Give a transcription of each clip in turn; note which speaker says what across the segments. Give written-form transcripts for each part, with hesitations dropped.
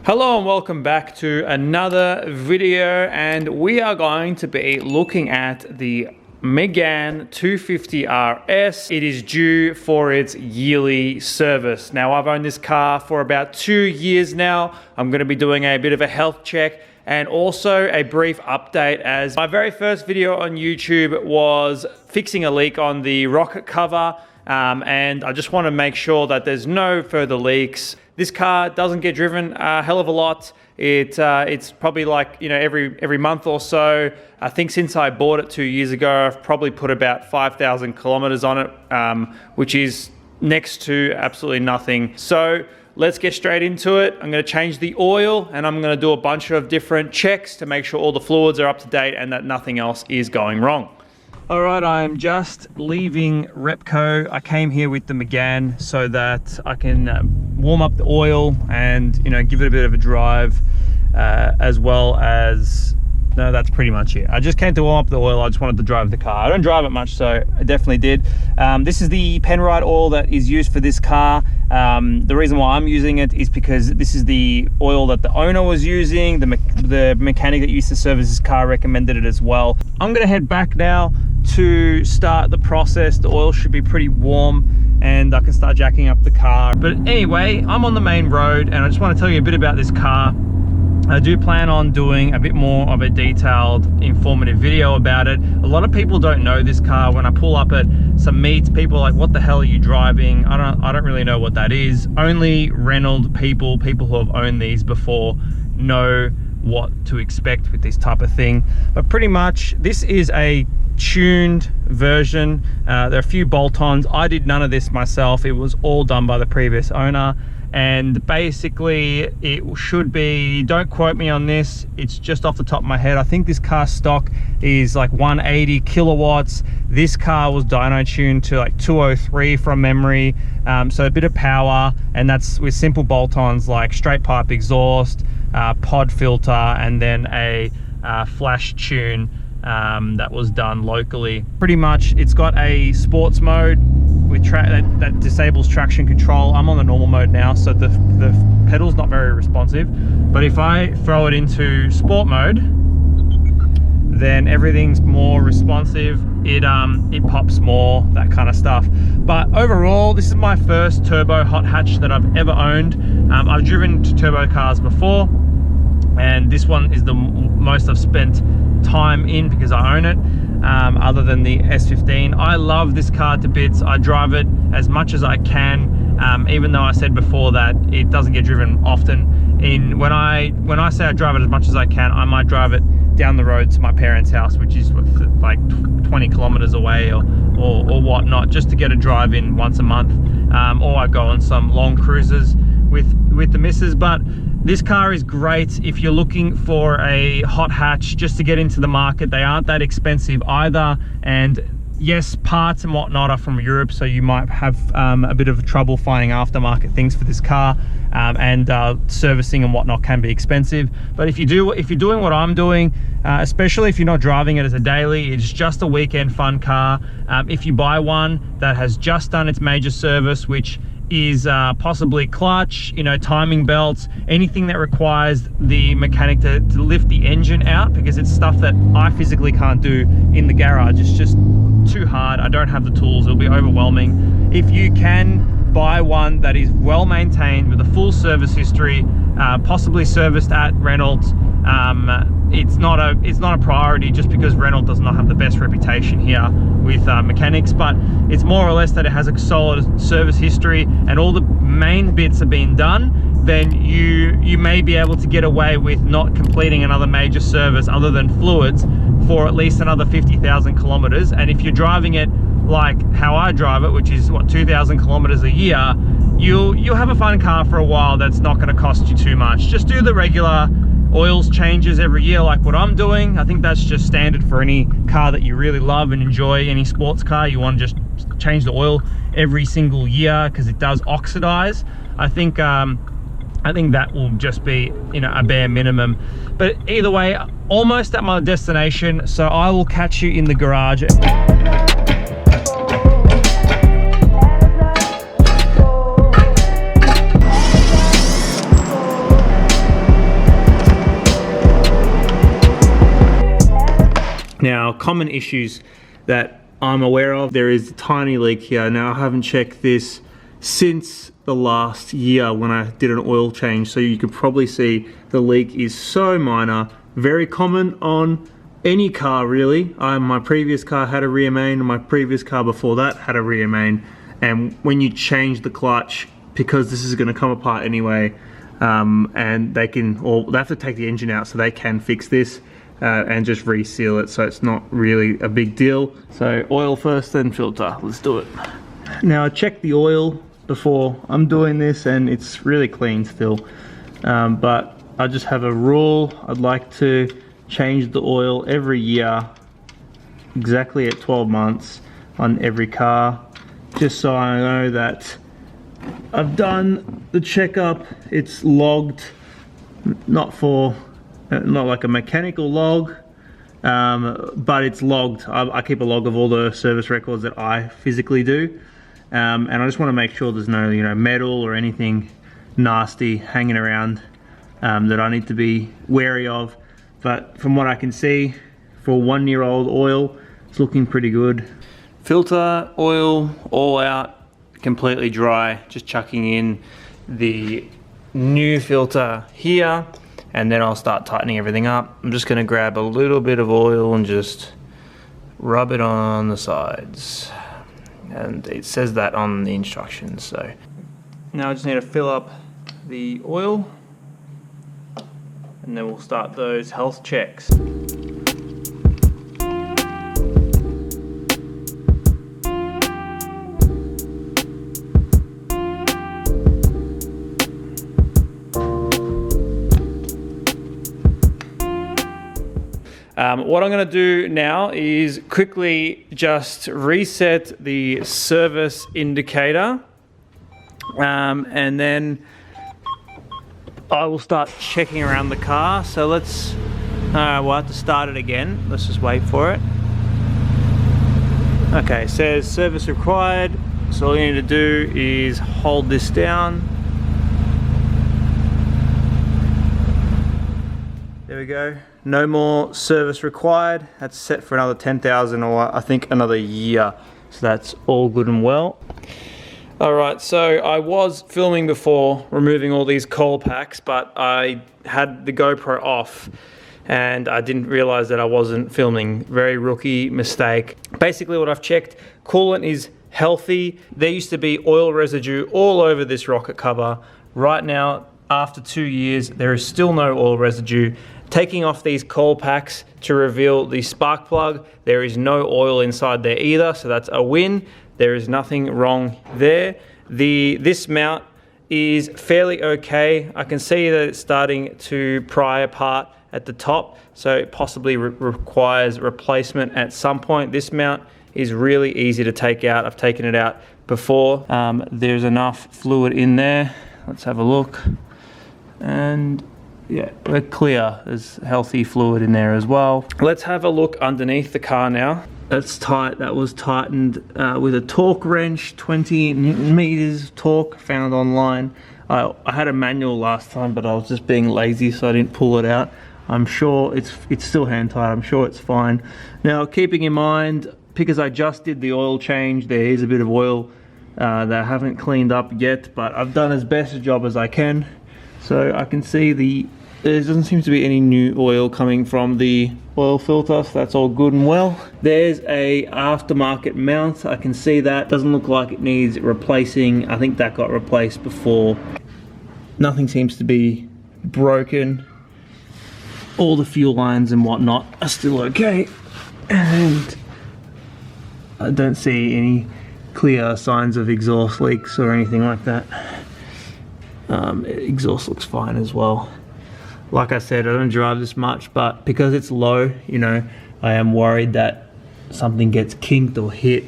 Speaker 1: Hello and welcome back to another video, and we are going to be looking at the Megane 250 RS. It is due for its yearly service. Now, I've owned this car for about 2 years now. I'm going to be doing a bit of a health check and also a brief update, as my very first video on YouTube was fixing a leak on the rocket cover, and I just want to make sure that there's no further leaks. This car doesn't get driven a hell of a lot. It's probably like, you know, every month or so. I think since I bought it 2 years ago, I've probably put about 5,000 kilometers on it, which is next to absolutely nothing. So let's get straight into it. I'm going to change the oil and I'm going to do a bunch of different checks to make sure all the fluids are up to date and that nothing else is going wrong. All right, I'm just leaving Repco. I came here with the Megane so that I can warm up the oil and, you know, give it a bit of a drive, as well as, no, that's pretty much it. I just came to warm up the oil. I just wanted to drive the car. I don't drive it much, so I definitely did. This is the Penrite oil that is used for this car. The reason why I'm using it is because this is the oil that the owner was using. The mechanic that used to service this car recommended it as well. I'm gonna head back now to start the process. The oil should be pretty warm and I can start jacking up the car. But anyway, I'm on the main road and I just want to tell you a bit about this car. I do plan on doing a bit more of a detailed, informative video about it. A lot of people don't know this car. When I pull up at some meets, people are like, what the hell are you driving? I don't really know what that is. Only Renault people who have owned these before know what to expect with this type of thing. But pretty much this is a tuned version. There are a few bolt-ons. I did none of this myself. It was all done by the previous owner. And basically it should be, don't quote me on this, it's just off the top of my head, I think this car stock is like 180 kilowatts. This car was dyno tuned to like 203 from memory, so a bit of power, and that's with simple bolt-ons like straight pipe exhaust, pod filter, and then a flash tune that was done locally. Pretty much it's got a sports mode with that disables traction control. I'm on the normal mode now, so the pedal's not very responsive, but if I throw it into sport mode, then everything's more responsive. It pops more, that kind of stuff. But overall, this is my first turbo hot hatch that I've ever owned. I've driven turbo cars before, and this one is the most I've spent time in because I own it, other than the S15. I love this car to bits. I drive it as much as I can, even though I said before that it doesn't get driven often. When I say I drive it as much as I can, I might drive it down the road to my parents' house, which is like 20 kilometers away or whatnot, just to get a drive in once a month, or I go on some long cruises with the missus. But this car is great if you're looking for a hot hatch just to get into the market. They aren't that expensive either, and yes, parts and whatnot are from Europe, so you might have a bit of trouble finding aftermarket things for this car, and servicing and whatnot can be expensive. But if you're doing what I'm doing, especially if you're not driving it as a daily, it's just a weekend fun car. If you buy one that has just done its major service, which is possibly clutch, you know, timing belts, anything that requires the mechanic to lift the engine out, because it's stuff that I physically can't do in the garage. It's just too hard. I don't have the tools. It'll be overwhelming. If you can buy one that is well maintained with a full service history, possibly serviced at Renault, it's not a priority just because Renault does not have the best reputation here with mechanics, but it's more or less that it has a solid service history and all the main bits are being done, then you may be able to get away with not completing another major service other than fluids for at least another 50,000 kilometers. And if you're driving it like how I drive it, which is what, 2,000 kilometers a year, you'll have a fun car for a while. That's not going to cost you too much. Just do the regular oils changes every year like what I'm doing. I think that's just standard for any car that you really love and enjoy. Any sports car, you want to just change the oil every single year because it does oxidize. I think that will just be, you know, a bare minimum. But either way, almost at my destination, so I will catch you in the garage. Now, common issues that I'm aware of, there is a tiny leak here. Now, I haven't checked this since the last year when I did an oil change, so you can probably see the leak is so minor, very common on any car really. My previous car had a rear main, and my previous car before that had a rear main, and when you change the clutch, because this is going to come apart anyway, and they have to take the engine out so they can fix this and just reseal it, so it's not really a big deal. So oil first, then filter. Let's do it. Now I checked the oil before I'm doing this and it's really clean still, but I just have a rule. I'd like to change the oil every year, exactly at 12 months on every car, just so I know that I've done the checkup. It's logged, not like a mechanical log, but it's logged. I keep a log of all the service records that I physically do, and I just want to make sure there's no metal or anything nasty hanging around that I need to be wary of. But from what I can see, for 1 year old oil, it's looking pretty good. Filter, oil, all out, completely dry. Just chucking in the new filter here, and then I'll start tightening everything up. I'm just gonna grab a little bit of oil and just rub it on the sides. And it says that on the instructions, so. Now I just need to fill up the oil, and then we'll start those health checks. What I'm going to do now is quickly just reset the service indicator, and then I will start checking around the car. So let's, we'll have to start it again. Let's just wait for it. Okay, it says service required. So all you need to do is hold this down. There we go. No more service required. That's set for another 10,000, or I think another year. So that's all good and well. Alright, so I was filming before, removing all these coil packs, but I had the GoPro off and I didn't realize that I wasn't filming. Very rookie mistake. Basically what I've checked, coolant is healthy. There used to be oil residue all over this rocket cover. Right now, after 2 years, there is still no oil residue. Taking off these coil packs to reveal the spark plug, there is no oil inside there either, so that's a win. There is nothing wrong there. This mount is fairly okay. I can see that it's starting to pry apart at the top, so it possibly requires replacement at some point. This mount is really easy to take out. I've taken it out before. There's enough fluid in there. Let's have a look. And yeah, we're clear. There's healthy fluid in there as well. Let's have a look underneath the car now. That's tight. That was tightened with a torque wrench, 20 Newton meters torque, found online. I had a manual last time, but I was just being lazy, so I didn't pull it out. I'm sure it's still hand tight. I'm sure it's fine. Now, keeping in mind, because I just did the oil change, there is a bit of oil that I haven't cleaned up yet, but I've done as best a job as I can. So I can see there doesn't seem to be any new oil coming from the oil filter, so that's all good and well. There's a aftermarket mount. I can see that. Doesn't look like it needs replacing. I think that got replaced before. Nothing seems to be broken. All the fuel lines and whatnot are still okay. And I don't see any clear signs of exhaust leaks or anything like that. Exhaust looks fine as well. Like I said, I don't drive this much, but because it's low, I am worried that something gets kinked or hit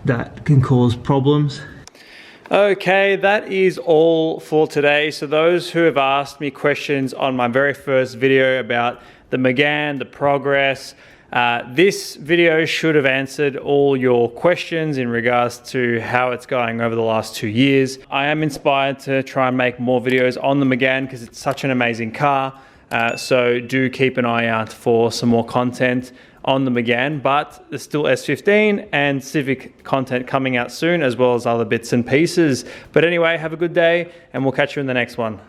Speaker 1: that can cause problems. Okay, that is all for today. So those who have asked me questions on my very first video about the Megane, the progress, this video should have answered all your questions in regards to how it's going over the last 2 years. I am inspired to try and make more videos on the Megane because it's such an amazing car. So do keep an eye out for some more content on the Megane, but there's still S15 and Civic content coming out soon, as well as other bits and pieces. But anyway, have a good day, and we'll catch you in the next one.